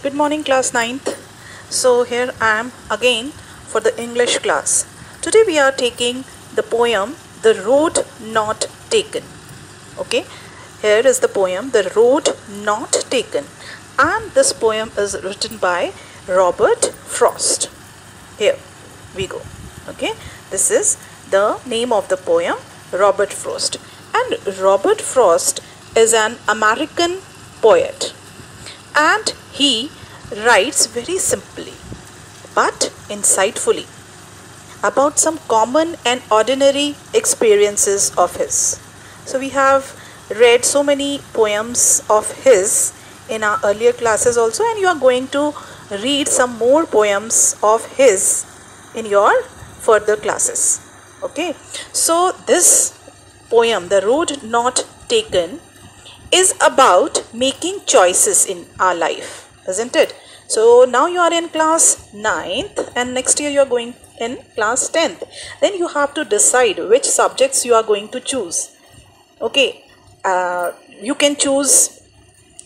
Good morning, class 9th. So here I am again for the English class. Today we are taking the poem The Road Not Taken. Okay, here is the poem The Road Not Taken, and this poem is written by Robert Frost. Here we go. Okay, this is the name of the poem, Robert Frost. And Robert Frost is an American poet, and he writes very simply but insightfully about some common and ordinary experiences of his. So we have read so many poems of his in our earlier classes also, and you are going to read some more poems of his in your further classes. Okay, so this poem, The Road Not Taken, is about making choices in our life, isn't it? So now you are in class 9th and next year you are going in class 10th. Then you have to decide which subjects you are going to choose. Okay, you can choose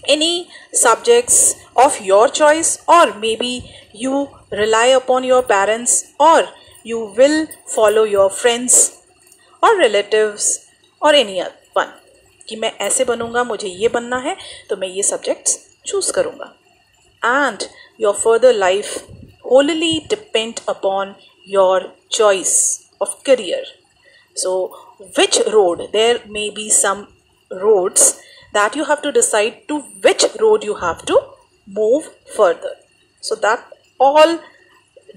any subjects of your choice, or maybe you rely upon your parents, or you will follow your friends or relatives or any other one कि मैं ऐसे बनूंगा, मुझे ये बनना है, तो मैं ये सब्जेक्ट्स चूज करूंगा. And your further life wholly depend upon your choice of career. So which road, there may be some roads that you have to decide to which road you have to move further. So that all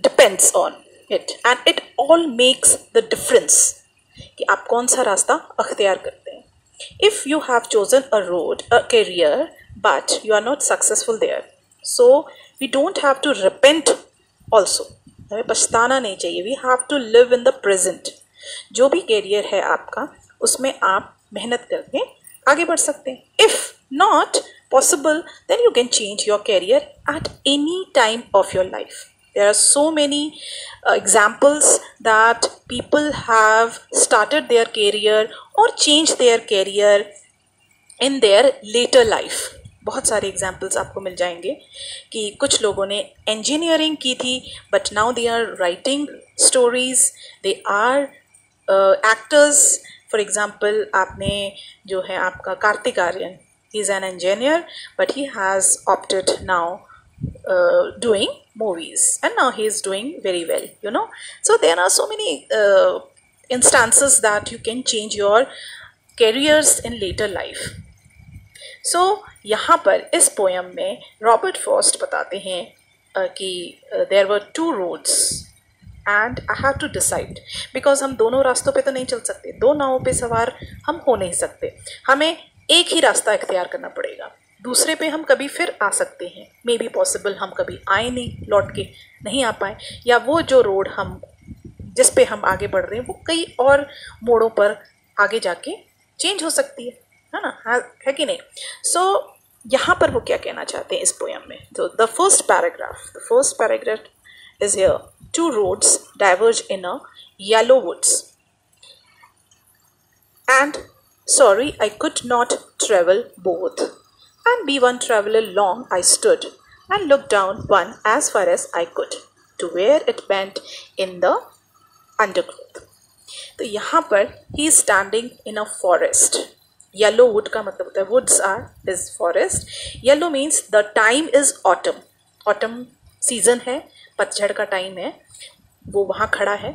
depends on it, and it all makes the difference कि आप कौन सा रास्ता अख्तियार करते हैं. If you have chosen a road, a career, but you are not successful there, so we don't have to repent also. हमें पछताना नहीं चाहिए. We have to live in the present. जो भी career है आपका, उसमें आप मेहनत करके आगे बढ़ सकते हैं. If not possible, then you can change your career at any time of your life. There are so many examples that people have started their career or changed their career in their later life. बहुत सारे examples आपको मिल जाएंगे कि कुछ लोगों ने engineering की थी, but now they are writing stories, they are actors. For example, आपने जो है आपका Kartik Aaryan, he is an engineer, but he has opted now doing movies, and now he is doing very well, you know. So there are so many instances that you can change your careers in later life. So यहाँ पर इस poem में Robert Frost बताते हैं कि there were two roads and I have to decide, because हम दोनों रास्तों पे तो नहीं चल सकते, दो नावों पे सवार हम हो नहीं सकते, हमें एक ही रास्ता इख्तियार करना पड़ेगा. दूसरे पे हम कभी फिर आ सकते हैं, मे बी पॉसिबल हम कभी आए नहीं, लौट के नहीं आ पाए, या वो जो रोड हम जिस पे हम आगे बढ़ रहे हैं वो कई और मोड़ों पर आगे जाके चेंज हो सकती है ना, है कि नहीं. सो यहाँ पर वो क्या कहना चाहते हैं इस पोएम में. तो the first paragraph is here. Two roads diverge in a yellow woods and sorry I could not travel both, and be one traveler long I stood, and looked down one as far as I could, to where it bent in the undergrowth. तो यहाँ पर he is standing in a forest. Yellow wood का मतलब होता है woods is forest. Yellow means the time is autumn. Autumn season है, पतझड़ का टाइम है, वो वहाँ खड़ा है,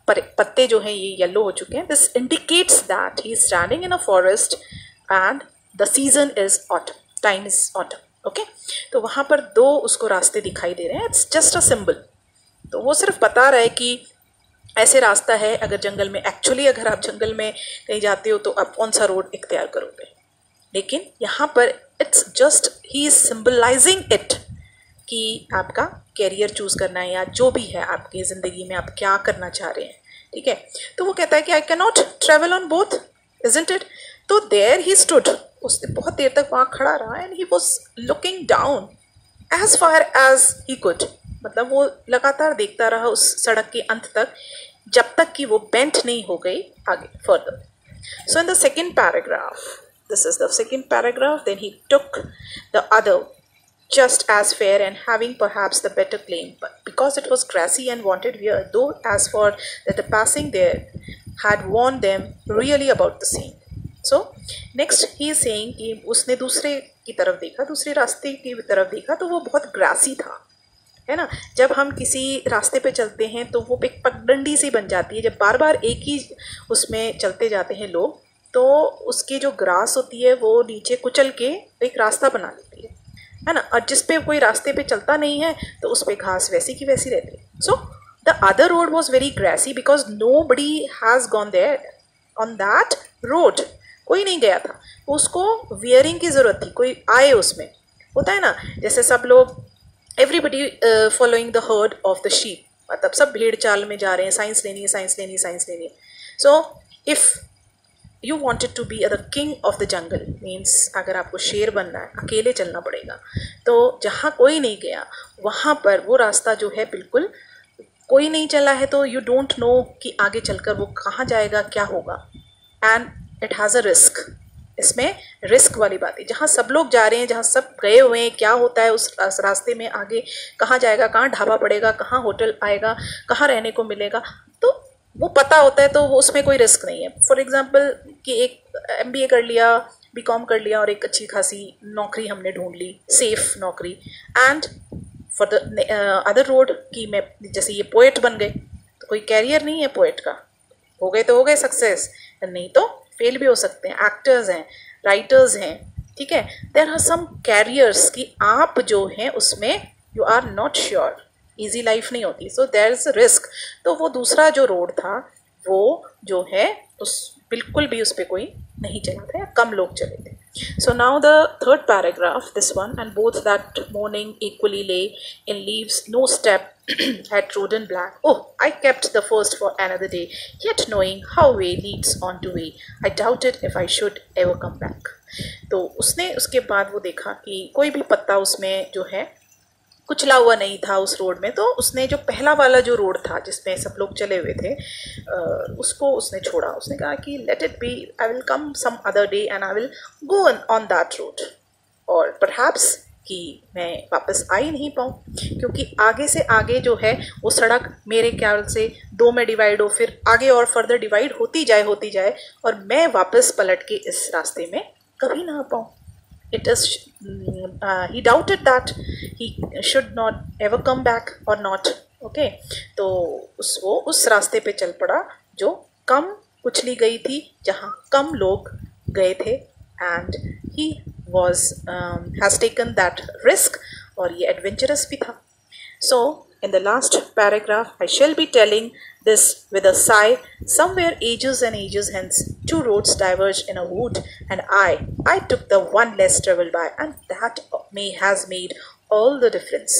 पर पत्ते जो हैं ये येलो हो चुके हैं. This indicates that he is standing in a forest and the season is autumn, time is autumn. Okay, तो वहाँ पर दो उसको रास्ते दिखाई दे रहे हैं. It's just a symbol. तो वो सिर्फ बता रहा है कि ऐसे रास्ता है. अगर जंगल में, एक्चुअली अगर आप जंगल में कहीं जाते हो तो आप कौन सा रोड इख्तियार करोगे, लेकिन यहाँ पर it's just he is symbolising it कि आपका कैरियर चूज़ करना है, या जो भी है आपकी ज़िंदगी में आप क्या करना चाह रहे हैं. ठीक है, तो वो कहता है कि I can not travel on both, isn't it. तो देयर ही स्टूड, उसने बहुत देर तक वहाँ खड़ा रहा, and he was looking down as far as he could. मतलब वो लगातार देखता रहा उस सड़क के अंत तक, जब तक कि वो बेंट नहीं हो गई आगे further. So in the second paragraph, this is the second paragraph, then he took the other just as fair and having perhaps the better claim, but because it was grassy and wanted wear, though as for that the passing there had warned them really about the same. So next he is saying कि उसने दूसरे की तरफ देखा, दूसरे रास्ते की तरफ देखा तो वो बहुत ग्रासी था, है ना। जब हम किसी रास्ते पे चलते हैं तो वो एक पगडंडी सी बन जाती है, जब बार बार एक ही उसमें चलते जाते हैं लोग तो उसकी जो ग्रास होती है वो नीचे कुचल के एक रास्ता बना लेती है ना। और जिस पे कोई रास्ते पे चलता नहीं है तो उस पर घास वैसी की वैसी रहती है। So the other road was very grassy because nobody has gone there on that road, कोई नहीं गया था, उसको वियरिंग की ज़रूरत थी, कोई आए उसमें, होता है ना जैसे सब लोग everybody following the heard of the sheep, मतलब सब भेड़ चाल में जा रहे हैं, साइंस लेनी है, साइंस लेनी है, साइंस लेनी है। So if you wanted to be the king of the jungle means अगर आपको शेर बनना है अकेले चलना पड़ेगा, तो जहाँ कोई नहीं गया वहाँ पर वो रास्ता जो है बिल्कुल कोई नहीं चला है, तो यू डोंट नो कि आगे चलकर वो कहाँ जाएगा, क्या होगा, and it has a risk. इसमें रिस्क वाली बात है, जहाँ सब लोग जा रहे हैं, जहाँ सब गए हुए हैं, क्या होता है उस रास्ते में, आगे कहाँ जाएगा, कहाँ ढाबा पड़ेगा, कहाँ होटल आएगा, कहाँ रहने को मिलेगा, तो वो पता होता है, तो वो उसमें कोई रिस्क नहीं है। फॉर एग्जांपल कि एक MBA कर लिया, BCom कर लिया और एक अच्छी खासी नौकरी हमने ढूंढ ली, सेफ नौकरी, and for the other road कि मैं जैसे ये पोएट बन गए, तो कोई कैरियर नहीं है पोएट का, हो गए तो हो गए सक्सेस, नहीं तो फेल भी हो सकते हैं, एक्टर्स हैं, राइटर्स हैं, ठीक है। देयर आर सम कैरियर्स कि आप जो हैं उसमें you are not sure, easy life नहीं होती, सो देयर इज़ रिस्क। तो वो दूसरा जो रोड था वो जो है उस बिल्कुल भी उस पर कोई नहीं चला था, कम लोग चले थे। So now the third paragraph, this one, and both that morning equally lay in leaves, no step had trodden black. Oh, I kept the first for another day, yet knowing how way leads on to way, I doubted if I should ever come back. तो उसने उसके बाद वो देखा कि कोई भी पत्ता उसमें जो है कुचला हुआ नहीं था उस रोड में, तो उसने जो पहला वाला जो रोड था जिसमें सब लोग चले हुए थे उसको उसने छोड़ा। उसने कहा कि let it be, I will come some other day and I will go on that road, और परहैप्स कि मैं वापस आ ही नहीं पाऊँ, क्योंकि आगे से आगे जो है वो सड़क मेरे ख्याल से दो में डिवाइड हो, फिर आगे और फर्दर डिवाइड होती जाए और मैं वापस पलट के इस रास्ते में कभी ना आ पाऊँ। It is he doubted that he should not ever come back or not. Okay, तो वो उस रास्ते पे चल पड़ा जो कम कुचली गई थी, जहाँ कम लोग गए थे, and he was has taken that risk, और ये adventurous भी था। So in the last paragraph I shall be telling this with a sigh. Somewhere ages and ages hence, two roads diverged in a wood, and I took the one less traveled by, and that has made all the difference.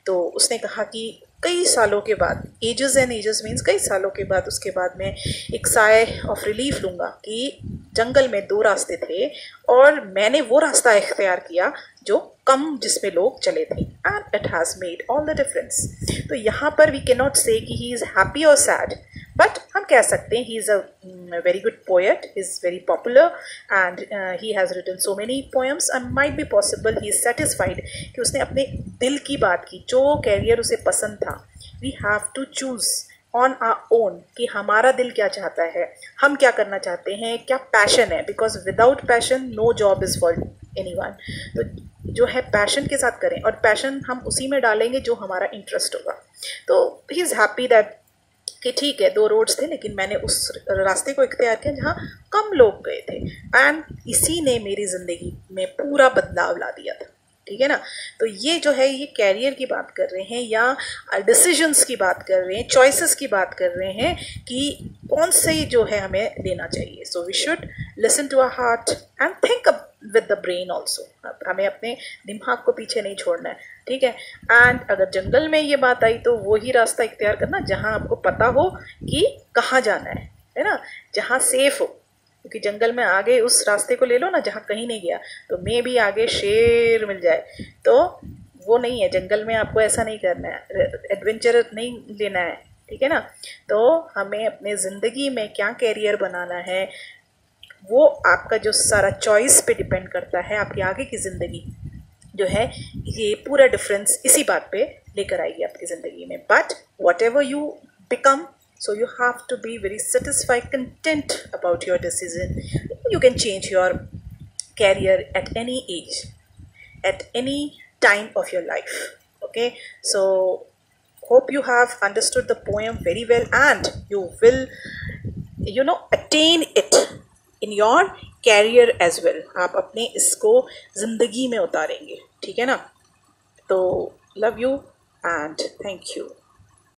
तो उसने कहा कि कई सालों के बाद, ages and edges means कई सालों के बाद, उसके बाद मैं एक साय ऑफ रिलीफ लूँगा कि जंगल में दो रास्ते थे और मैंने वो रास्ता इख्तियार किया जो कम जिसमें लोग चले थे, and it has made all the difference. तो यहाँ पर वी कैन नॉट से कि ही इज़ हैप्पी और सैड, बट हम कह सकते हैं he is a very good poet, is very popular and he has written so many poems, and might be possible he is satisfied कि उसने अपने दिल की बात की, जो कैरियर उसे पसंद था। We have to choose on our own कि हमारा दिल क्या चाहता है, हम क्या करना चाहते हैं, क्या पैशन है, because without passion no job is for anyone. तो जो है पैशन के साथ करें, और पैशन हम उसी में डालेंगे जो हमारा इंटरेस्ट होगा। तो ही इज़ हैप्पी दैट कि ठीक है दो रोड्स थे लेकिन मैंने उस रास्ते को इख्तियार किया जहाँ कम लोग गए थे, एंड इसी ने मेरी ज़िंदगी में पूरा बदलाव ला दिया था, ठीक है ना। तो ये जो है ये कैरियर की बात कर रहे हैं या डिसीजंस की बात कर रहे हैं, चॉइसेस की बात कर रहे हैं कि कौन से जो है हमें लेना चाहिए। So we should listen to our heart and think with the brain also, हमें अपने दिमाग को पीछे नहीं छोड़ना है, ठीक है। एंड अगर जंगल में ये बात आई तो वही रास्ता इख्तियार करना जहाँ आपको पता हो कि कहाँ जाना है ना, जहाँ सेफ हो, क्योंकि जंगल में आगे उस रास्ते को ले लो ना जहाँ कहीं नहीं गया, तो मे भी आगे शेर मिल जाए, तो वो नहीं है। जंगल में आपको ऐसा नहीं करना है, एडवेंचर नहीं लेना है, ठीक है ना। तो हमें अपने ज़िंदगी में क्या कैरियर बनाना है वो आपका जो सारा चॉइस पे डिपेंड करता है, आपकी आगे की ज़िंदगी जो है ये पूरा डिफरेंस इसी बात पे लेकर आएगी आपकी ज़िंदगी में. But what ever you become, so you have to be very satisfied, content about your decision. You can change your career at any age, at any time of your life. Okay, so hope you have understood the poem very well and you will attain it in your career as well. आप अपने इसको ज़िंदगी में उतारेंगे. ठीक है ना? तो love you and thank you.